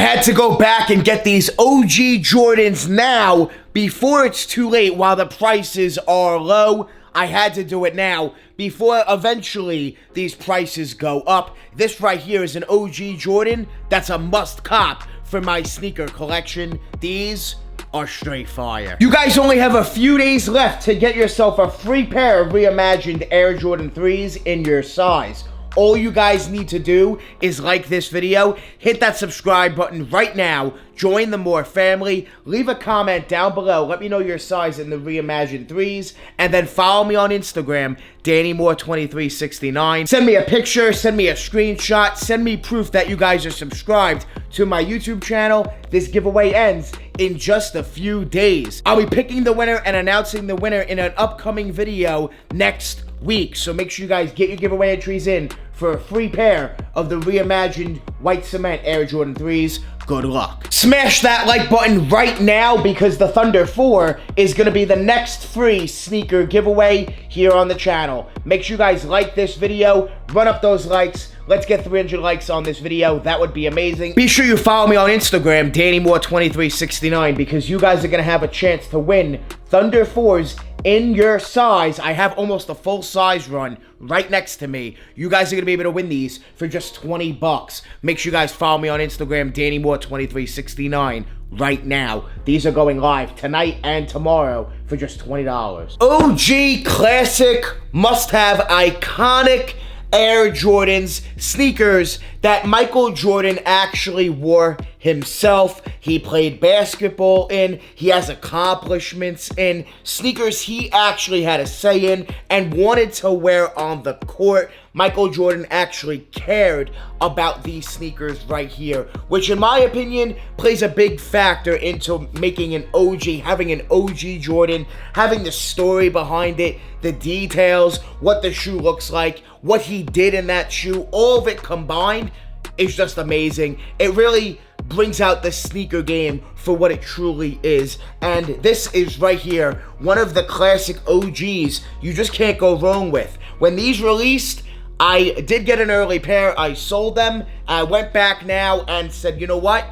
had to go back and get these OG Jordans now before it's too late while the prices are low. I had to do it now before eventually these prices go up. This right here is an OG Jordan that's a must cop for my sneaker collection. These are straight fire. You guys only have a few days left to get yourself a free pair of reimagined Air Jordan 3s in your size. All you guys need to do is like this video, hit that subscribe button right now, join the Moore family, leave a comment down below, let me know your size in the reimagined 3s, and then follow me on Instagram, DannyMoore2369. Send me a picture, send me a screenshot, send me proof that you guys are subscribed to my YouTube channel. This giveaway ends in just a few days. I'll be picking the winner and announcing the winner in an upcoming video next week. So make sure you guys get your giveaway entries in for a free pair of the reimagined white cement Air Jordan 3s. Good luck. Smash that like button right now because the Thunder 4 is going to be the next free sneaker giveaway here on the channel. Make sure you guys like this video, run up those likes. Let's get 300 likes on this video. That would be amazing. Be sure you follow me on Instagram, DannyMoore2369, because you guys are going to have a chance to win Thunder 4s in your size. I have almost a full size run right next to me. You guys are going to be able to win these for just 20 bucks. Make sure you guys follow me on Instagram, DannyMoore2369, right now. These are going live tonight and tomorrow for just $20. OG classic, must-have, iconic Air Jordans, sneakers that Michael Jordan actually wore himself. He played basketball in, he has accomplishments in, sneakers he actually had a say in and wanted to wear on the court. Michael Jordan actually cared about these sneakers right here, which in my opinion plays a big factor into making an OG, having an OG Jordan, having the story behind it, the details, what the shoe looks like, what he did in that shoe, all of it combined is just amazing. It really brings out the sneaker game for what it truly is. And this is right here, one of the classic OGs you just can't go wrong with. When these released, I did get an early pair. I sold them. I went back now and said, you know what?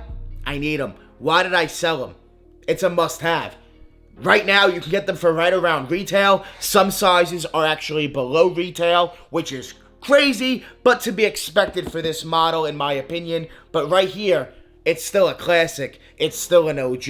I need them. Why did I sell them? It's a must-have. Right now, you can get them for right around retail. Some sizes are actually below retail, which is crazy, but to be expected for this model, in my opinion. But right here, it's still a classic. It's still an OG.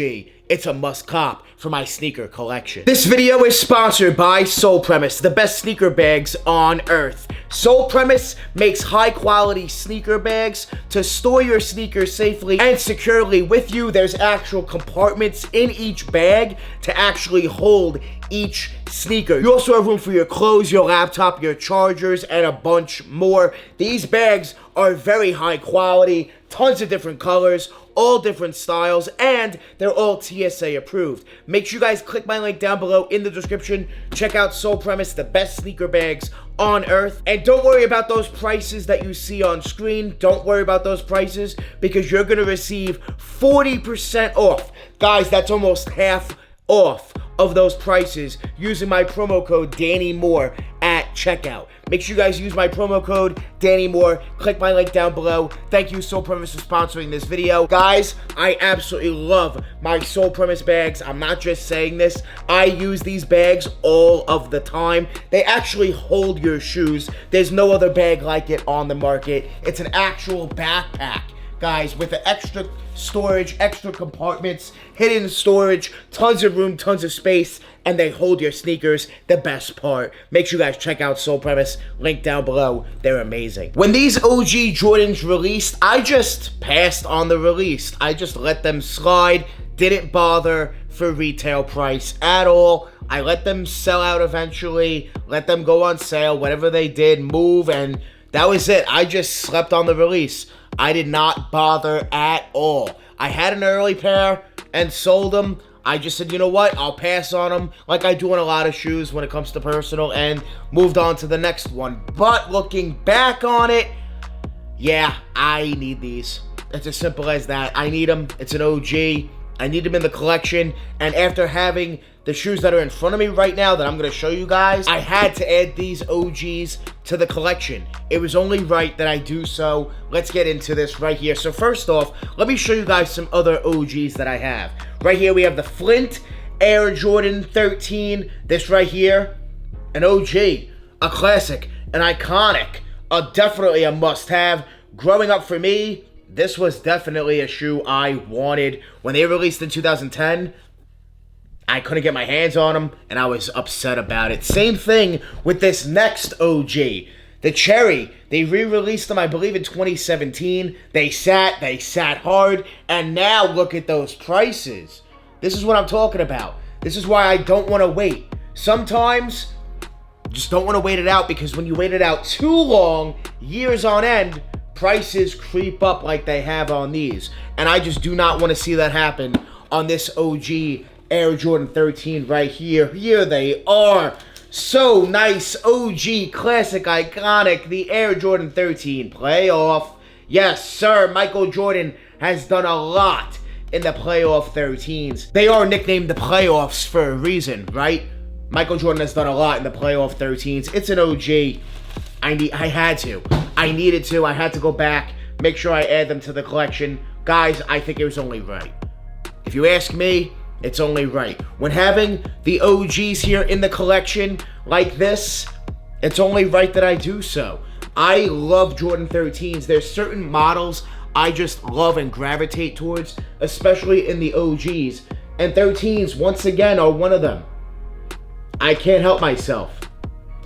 It's a must-cop for my sneaker collection. This video is sponsored by Sole Premise, the best sneaker bags on earth. Sole Premise makes high-quality sneaker bags to store your sneakers safely and securely with you. There's actual compartments in each bag to actually hold each sneaker. You also have room for your clothes, your laptop, your chargers, and a bunch more. These bags are very high quality, tons of different colors, all different styles, and they're all TSA approved. Make sure you guys click my link down below in the description. Check out Sole Premise, the best sneaker bags on earth. And don't worry about those prices that you see on screen. Don't worry about those prices because you're going to receive 40% off. Guys, that's almost half off of those prices using my promo code DannyMoore at checkout. Make sure you guys use my promo code DannyMoore. Click my link down below. Thank you, Sole Premise, for sponsoring this video. Guys, I absolutely love my Sole Premise bags. I'm not just saying this. I use these bags all of the time. They actually hold your shoes. There's no other bag like it on the market. It's an actual backpack, guys, with the extra storage, extra compartments, hidden storage, tons of room, tons of space, and they hold your sneakers. The best part. Make sure you guys check out Sole Premise. Link down below. They're amazing. When these OG Jordans released, I just passed on the release. I just let them slide. Didn't bother for retail price at all. I let them sell out eventually. Let them go on sale. Whatever they did, move, and that was it. I just slept on the release. I did not bother at all. I had an early pair and sold them. I just said, you know what? I'll pass on them like I do on a lot of shoes when it comes to personal, and moved on to the next one. But looking back on it, yeah, I need these. It's as simple as that. I need them. It's an OG. I need them in the collection. And after having the shoes that are in front of me right now that I'm going to show you guys, I had to add these OGs to the collection. It was only right that I do so. Let's get into this right here. So first off, let me show you guys some other OGs that I have. Right here we have the Flint Air Jordan 13. This right here, an OG, a classic, an iconic, definitely a must-have. Growing up for me, this was definitely a shoe I wanted. When they released in 2010, I couldn't get my hands on them, and I was upset about it. Same thing with this next OG, the Cherry. They re-released them, I believe, in 2017. They sat hard, and now look at those prices. This is what I'm talking about. This is why I don't want to wait. Sometimes, just don't want to wait it out, because when you wait it out too long, years on end, prices creep up like they have on these. And I just do not want to see that happen on this OG Air Jordan 13 right here. Here they are. So nice. OG, classic, iconic. The Air Jordan 13 playoff. Yes, sir. Michael Jordan has done a lot in the playoff 13s. They are nicknamed the playoffs for a reason, right? Michael Jordan has done a lot in the playoff 13s. It's an OG. I needed to. I had to go back, make sure I add them to the collection. Guys, I think it was only right. If you ask me, it's only right. When having the OGs here in the collection like this, it's only right that I do so. I love Jordan 13s. There's certain models I just love and gravitate towards, especially in the OGs. And 13s, once again, are one of them. I can't help myself.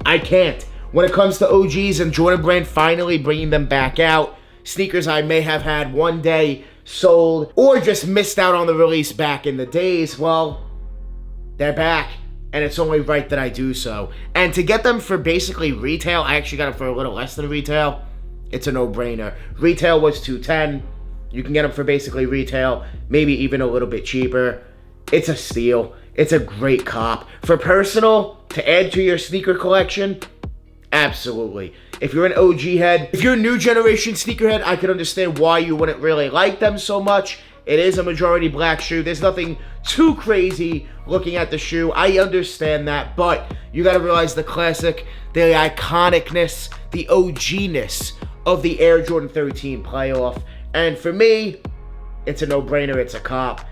I can't. When it comes to OGs and Jordan Brand finally bringing them back out, sneakers I may have had one day sold or just missed out on the release back in the days, well, they're back, and it's only right that I do so. And to get them for basically retail, I actually got them for a little less than retail. It's a no-brainer. Retail was $210. You can get them for basically retail, maybe even a little bit cheaper. It's a steal. It's a great cop. For personal, to add to your sneaker collection, absolutely. If you're an OG head, if you're a new generation sneakerhead, I can understand why you wouldn't really like them so much. It is a majority black shoe. There's nothing too crazy looking at the shoe. I understand that, but you got to realize the classic, the iconicness, the OG-ness of the Air Jordan 13 playoff. And for me, it's a no-brainer. It's a cop.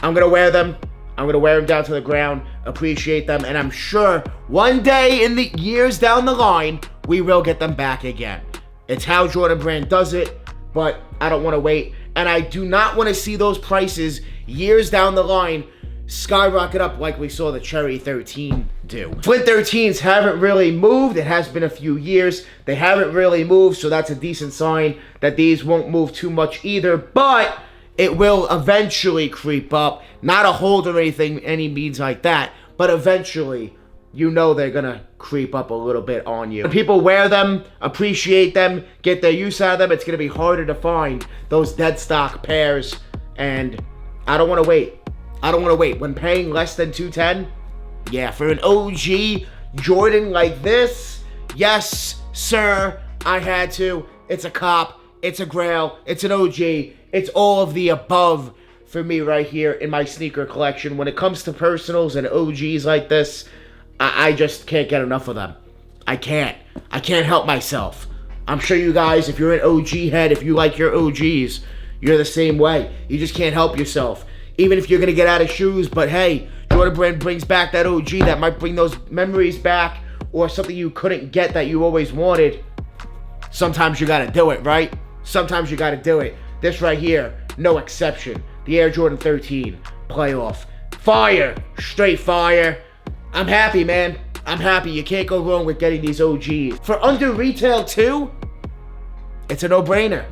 I'm going to wear them. I'm going to wear them down to the ground, appreciate them, and I'm sure one day in the years down the line, we will get them back again. It's how Jordan Brand does it, but I don't want to wait, and I do not want to see those prices years down the line skyrocket up like we saw the Cherry 13 do. Flint 13s haven't really moved. It has been a few years. They haven't really moved, so that's a decent sign that these won't move too much either, but it will eventually creep up. Not a hold or anything, any means like that, but eventually, you know they're gonna creep up a little bit on you. When people wear them, appreciate them, get their use out of them, it's gonna be harder to find those dead stock pairs, and I don't wanna wait. I don't wanna wait. When paying less than $210, yeah, for an OG Jordan like this, yes, sir, I had to. It's a cop, it's a grail, it's an OG, it's all of the above for me right here in my sneaker collection. When it comes to personals and OGs like this, I just can't get enough of them. I can't help myself. I'm sure you guys, if you're an OG head, if you like your OGs, you're the same way. You just can't help yourself. Even if you're going to get out of shoes, but hey, Jordan Brand brings back that OG that might bring those memories back, or something you couldn't get that you always wanted. Sometimes you got to do it, right? Sometimes you got to do it. This right here, no exception. The Air Jordan 13 playoff. Fire. Straight fire. I'm happy, man. I'm happy. You can't go wrong with getting these OGs. For under retail too, it's a no-brainer.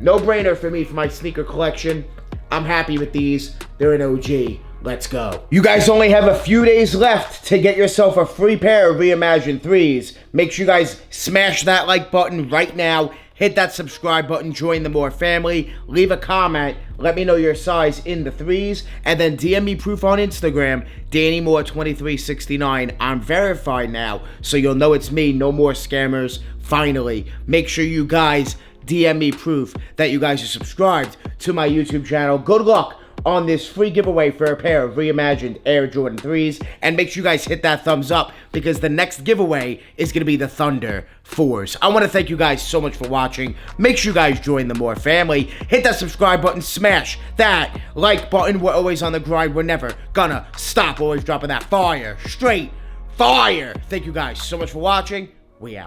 No-brainer for me for my sneaker collection. I'm happy with these. They're an OG. Let's go. You guys only have a few days left to get yourself a free pair of Reimagined 3s. Make sure you guys smash that like button right now. Hit that subscribe button, join the Moore family, leave a comment, let me know your size in the 3s, and then DM me proof on Instagram, DannyMoore2369. I'm verified now, so you'll know it's me, no more scammers. Finally, make sure you guys DM me proof that you guys are subscribed to my YouTube channel. Good luck on this free giveaway for a pair of reimagined Air Jordan 3s. And make sure you guys hit that thumbs up because the next giveaway is going to be the Thunder 4s. I want to thank you guys so much for watching. Make sure you guys join the More family. Hit that subscribe button. Smash that like button. We're always on the grind. We're never gonna stop. Always dropping that fire. Straight fire. Thank you guys so much for watching. We out.